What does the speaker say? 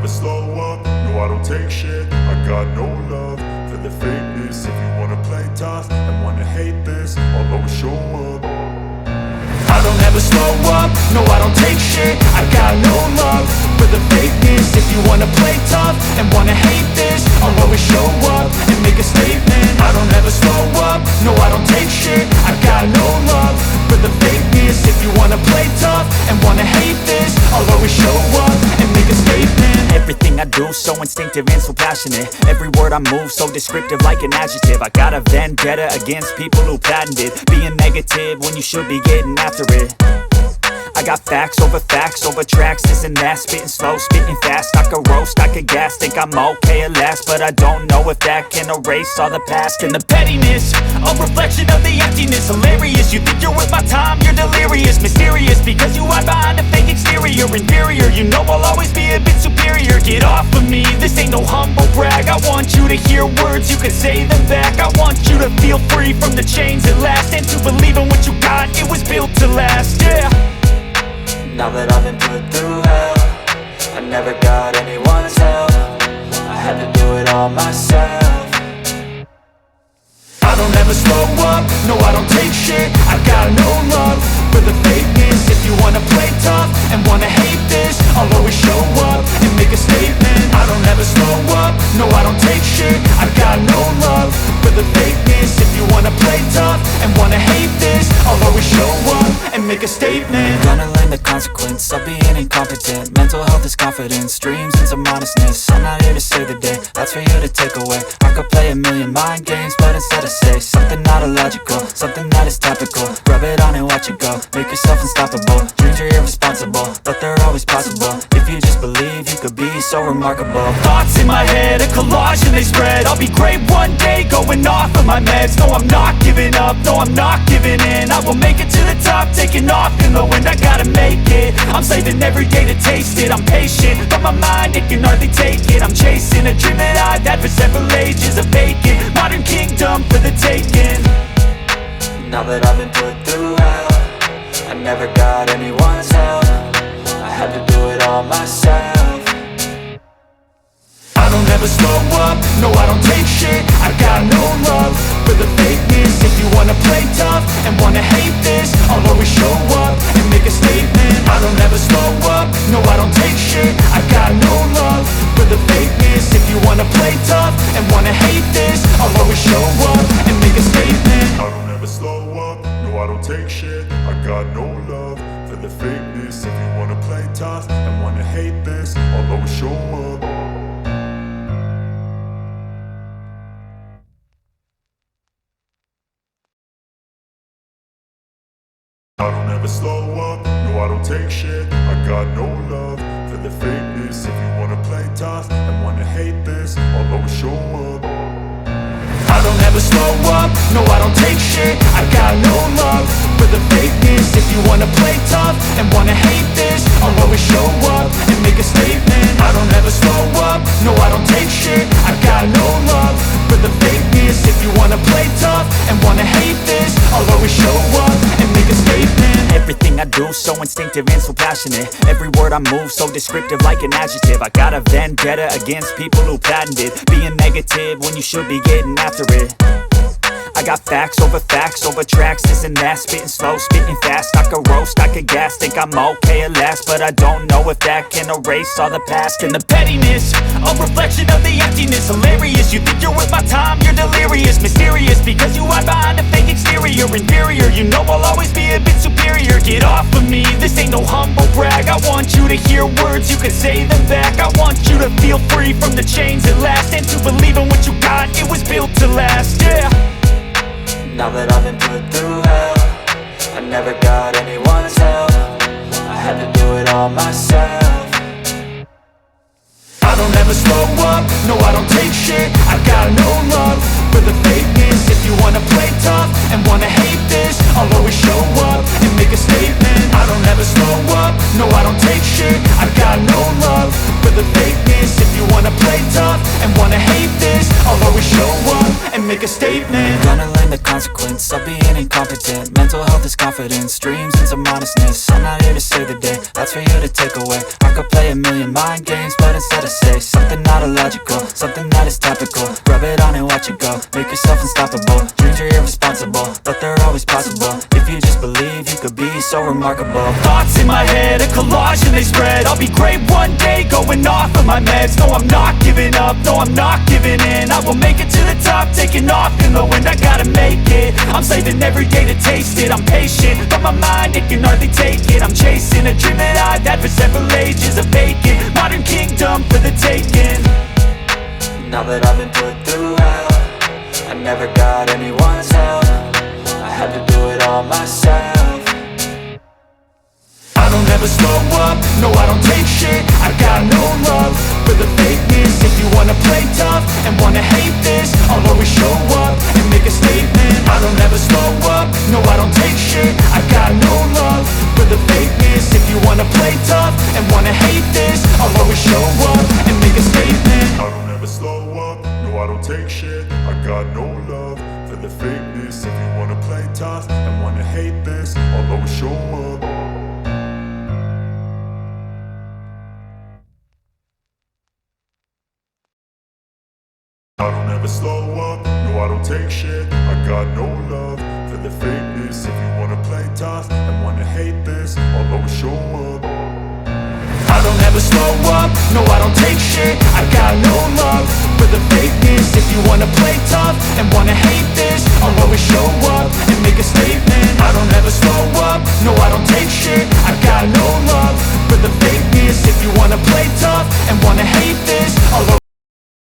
never slow up, no I don't take shit. I got no love for the fakeness. If you wanna play tough and wanna hate this, I'll always show up. I don't ever slow up, no I don't take shit. I got no love for the fakeness. If you wanna play tough and wanna hate this, I'll always show up and make a statement. I don't ever slow up, no I don't take shit. I got no love for the fakeness. If you wanna play tough and wanna hate this, I'll always show up and make a statement. Everything I do so instinctive and so passionate. Every word I move so descriptive like an adjective. I got a vendetta against people who patented being negative when you should be getting after it. I got facts over tracks, this and that. Spitting slow, spitting fast. I could roast, I could gas. Think I'm okay at last, but I don't know if that can erase all the past. And the pettiness, a reflection of the emptiness. Hilarious, you think you're worth my time, you're delirious. Mysterious, because you hide behind a fake exterior. Inferior, you know I'll always be a bit superior. Get off of me, this ain't no humble brag. I want you to hear words, you can say them back. I want you to feel free from the chains at last, and to believe in what you got, it was built to last, yeah. Now that I've been put through hell, I never got anyone's help. I had to do it all myself. I don't ever slow up, no I don't take shit. I got no love for the fakeness. If you wanna play tough and wanna hate this, I'll always show up and make a statement. I don't ever slow up, no I don't take shit. I got no love for the fakeness. If you wanna play tough and wanna hate this, I'll always show up and make a statement. Gonna learn the consequence of being incompetent. Mental health is confidence, dreams and some modestness. I'm not here to save the day, that's for you to take away. I could play a million mind games, but instead I say something not illogical, something that is topical. Rub it on and watch it go, make yourself unstoppable. Dreams are irresponsible, but they're always possible. If you just believe, you could be so remarkable. Thoughts in my head, a collage and they spread. I'll be great one day, going off of my meds. No, I'm not giving up, no, I'm not giving in. I will make it to the top, taking off in the wind. I gotta make it, I'm saving every day to taste it. I'm patient, but my mind, it can hardly take it. I'm chasing a dream that I've had for several ages. A vacant, modern kingdom for the taking. Now that I've been put through hell, I never got anyone's help. I had to do it all myself. I don't ever slow up, no I don't take shit. I got no love for the fakeness. If you wanna play tough and wanna hate this, I'll always show up and make a statement. I don't ever slow up, no I don't take shit. I got no love for the fakeness. If you wanna play tough and wanna hate this, I'll always show up and make a statement. I don't ever slow up, no I don't take shit. I got no love for the fakeness. If you wanna play tough and wanna hate this, I'll always show up. I don't ever slow up, no I don't take shit. I got no love for the fakeness. If you wanna play tough and wanna hate this, I'll always show up. I don't ever slow up, no I don't take shit. I got no love for the fakeness. If you wanna play tough and wanna hate this, I'll always show up and make a statement. I don't ever slow up, no I don't take shit. I got no love for the fakeness. If you wanna play tough and wanna hate this, I'll always show up and make a statement. Everything I do so instinctive and so passionate. Every word I move so descriptive like an adjective. I got a vendetta against people who patented being negative when you should be getting after it. I got facts over tracks, this and that. Spitting slow, spitting fast. I could roast, I could gas. Think I'm okay at last, but I don't know if that can erase all the past. And the pettiness, a reflection of the emptiness. Hilarious, you think you're worth my time, you're delirious. Mysterious, because you hide behind a fake exterior. Inferior, you know I'll always be a bit superior. Get off of me, this ain't no humble brag. I want you to hear words, you can say them back. I want you to feel free from the chains at last, and to believe in what you got, it was built to last, yeah. Now that I've been put through hell, I never got anyone's help. I had to do it all myself. I don't ever slow up, no I don't take shit. I got no love for the fakeness. If you wanna play tough and wanna hate this, I'll always show up and make a statement. I don't ever slow up, no I don't take shit. I got no love for for the fakeness. If you wanna play tough and wanna hate this, I'll always show up and make a statement. Gonna learn the consequence of being incompetent. Mental health is confidence, dreams and some honestness. I'm not here to save the day, that's for you to take away. I could play a million mind games, but instead I say something not illogical, something that is topical. Rub it on and watch it go, make yourself unstoppable. Dreams are irresponsible, but they're always possible. If you just believe, you could be so remarkable. Thoughts in my head, a collage and they spread. I'll be great one day, going off of my meds. No, I'm not giving up, no, I'm not giving in. I will make it to the top, taking off in the wind. I gotta make it, I'm saving every day to taste it. I'm patient, but my mind, it can hardly take it. I'm chasing a dream that I've had for several ages. A vacant, modern kingdom for the taking. Now that I've been put through hell, I never got anyone's help. I had to do it all myself. I don't ever slow up, no I don't take shit. I got no love for the fakeness. If you wanna play tough and wanna hate this, I'll always show up and make a statement. I don't ever slow up, no I don't take shit. I got no love for the fakeness. If you wanna play tough and wanna hate this, I'll always show up and make a statement. I don't ever slow up, no I don't take shit. I got no love for the fakeness. If you wanna play tough and wanna hate this, I'll always show up. I don't ever slow up, no I don't take shit. I got no love for the fakeness. If you wanna play tough and wanna hate this, I'll always show up. I don't ever slow up, no I don't take shit. I got no love for the fakeness. If you wanna play